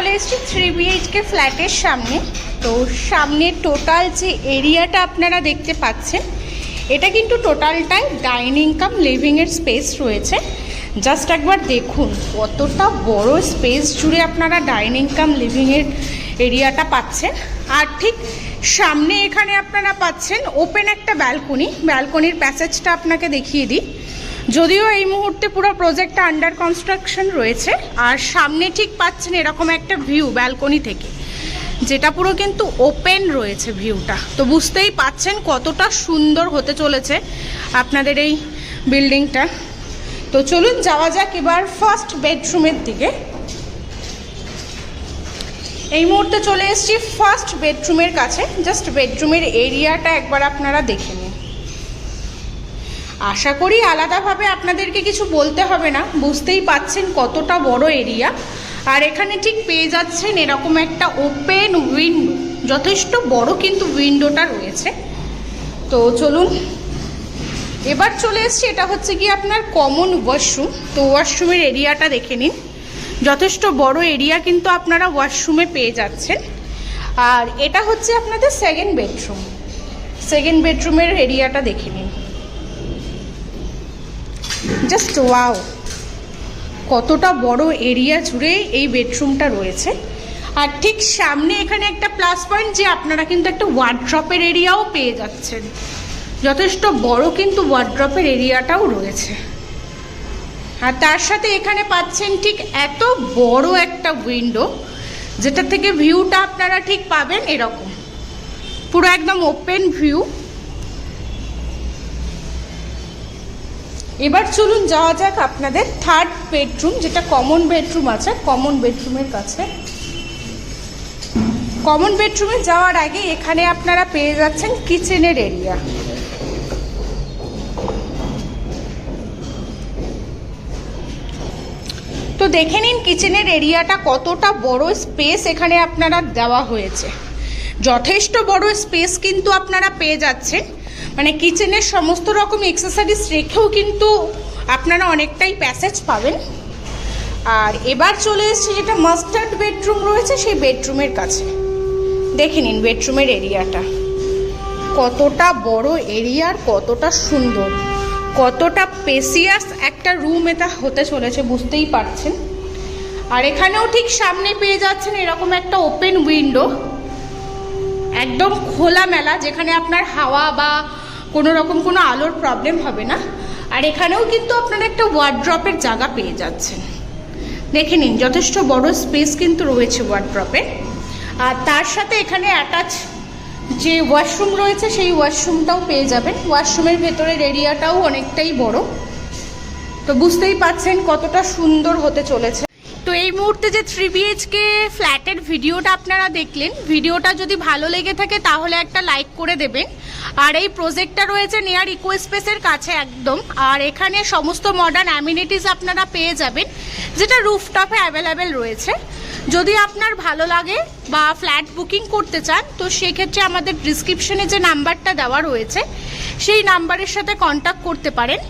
চলে এসেছি 3 BHK ফ্ল্যাটের সামনে। তো সামনে টোটাল যে এরিয়াটা আপনারা দেখতে পাচ্ছেন, এটা কিন্তু টোটালটাই ডাইনিং কাম লিভিংয়ের স্পেস রয়েছে। জাস্ট একবার দেখুন কতটা বড় স্পেস জুড়ে আপনারা ডাইনিং কাম লিভিংয়ের এরিয়াটা পাচ্ছেন। আর ঠিক সামনে এখানে আপনারা পাচ্ছেন ওপেন একটা ব্যালকনির প্যাসেজটা আপনাকে দেখিয়ে দিই। যদিও এই মুহূর্তে পুরো প্রজেক্টটা আন্ডার কনস্ট্রাকশন রয়েছে, আর সামনে ঠিক পাচ্ছেন এরকম একটা ভিউ ব্যালকনি থেকে, যেটা পুরো কিন্তু ওপেন রয়েছে ভিউটা। তো বুঝতেই পাচ্ছেন কতটা সুন্দর হতে চলেছে আপনাদের এই বিল্ডিংটা। তো চলুন যাওয়া যাক এবার ফার্স্ট বেডরুমের দিকে। এই মুহূর্তে চলে এসেছি ফার্স্ট বেডরুমের কাছে। জাস্ট বেডরুমের এরিয়াটা একবার আপনারা দেখে নিন। আশা করি আলাদাভাবে আপনাদেরকে কিছু বলতে হবে না, বুঝতেই পাচ্ছেন কতটা বড় এরিয়া। আর এখানে ঠিক পেয়ে যাচ্ছেন এরকম একটা ওপেন উইন্ডো, যথেষ্ট বড় কিন্তু উইন্ডোটা রয়েছে। তো চলুন এবার চলে এসছি, এটা হচ্ছে কি আপনার কমন ওয়াশরুম। তো ওয়াশরুমের এরিয়াটা দেখে নিন, যথেষ্ট বড় এরিয়া কিন্তু আপনারা ওয়াশরুমে পেয়ে যাচ্ছেন। আর এটা হচ্ছে আপনাদের সেকেন্ড বেডরুমের এরিয়াটা দেখে নিন। জাস্ট ওয়াও, কতটা বড় এরিয়া জুড়ে এই বেডরুমটা রয়েছে। আর ঠিক সামনে এখানে একটা প্লাস পয়েন্ট যে আপনারা কিন্তু একটা ওয়ার্ড্রপের এরিয়াও পেয়ে যাচ্ছেন। যথেষ্ট বড় কিন্তু ওয়ার্ড্রপের এরিয়াটাও রয়েছে। আর তার সাথে এখানে পাচ্ছেন ঠিক এত বড় একটা উইন্ডো, যেটা থেকে ভিউটা আপনারা ঠিক পাবেন এরকম, পুরো একদম ওপেন ভিউ। এবার চলুন যাওয়া যাক আপনাদের থার্ড বেডরুম, যেটা কমন বেডরুম আছে। কমন বেডরুমের কাছে, কমন বেডরুমে যাওয়ার আগে এখানে আপনারা পেয়ে যাচ্ছেন কিচেনের এরিয়া। তো দেখে নিন কিচেনের এরিয়াটা কতটা বড় স্পেস এখানে আপনারা দেওয়া হয়েছে। যথেষ্ট বড় স্পেস কিন্তু আপনারা পেয়ে যাচ্ছেন, মানে কিচেনের সমস্ত রকম এক্সেসরিজ রেখেও কিন্তু আপনারা অনেকটাই প্যাসেজ পাবেন। আর এবার চলে এসেছি যেটা মাস্টার্ড বেডরুম রয়েছে, সেই বেডরুমের কাছে। দেখে নিন বেডরুমের এরিয়াটা কতটা বড় এরিয়ার, কতটা সুন্দর, কতটা স্পেসিয়াস একটা রুম এটা হতে চলেছে, বুঝতেই পারছেন। আর এখানেও ঠিক সামনে পেয়ে যাচ্ছেন এরকম একটা ওপেন উইন্ডো, একদম খোলামেলা, যেখানে আপনার হাওয়া বা কোনো রকম কোনো আলোর প্রবলেম হবে না। আর এখানেও কিন্তু আপনারা একটা ওয়ার্ড্রপের জায়গা পেয়ে যাচ্ছেন। দেখে নিন যথেষ্ট বড় স্পেস কিন্তু রয়েছে ওয়ার্ড্রপে। আর তার সাথে এখানে অ্যাটাচ যে ওয়াশরুম রয়েছে সেই ওয়াশরুমটাও পেয়ে যাবেন। ওয়াশরুমের ভেতরের এরিয়াটাও অনেকটাই বড়। তো বুঝতেই পাচ্ছেন কতটা সুন্দর হতে চলেছে। তো এই মুহূর্তে যে 3 BHK ফ্ল্যাটের ভিডিওটা আপনারা দেখলেন, ভিডিওটা যদি ভালো লেগে থাকে তাহলে একটা লাইক করে দেবেন। আর এই প্রজেক্টটা রয়েছে নিয়ার ইকো স্পেসের কাছে একদম। আর এখানে সমস্ত মডার্ন অ্যামিনিটিস আপনারা পেয়ে যাবেন, যেটা রুফটপে অ্যাভেলেবেল রয়েছে। যদি আপনার ভালো লাগে বা ফ্ল্যাট বুকিং করতে চান, তো সেক্ষেত্রে আমাদের ডিসক্রিপশনে যে নাম্বারটা দেওয়া রয়েছে সেই নাম্বারের সাথে কন্ট্যাক্ট করতে পারেন।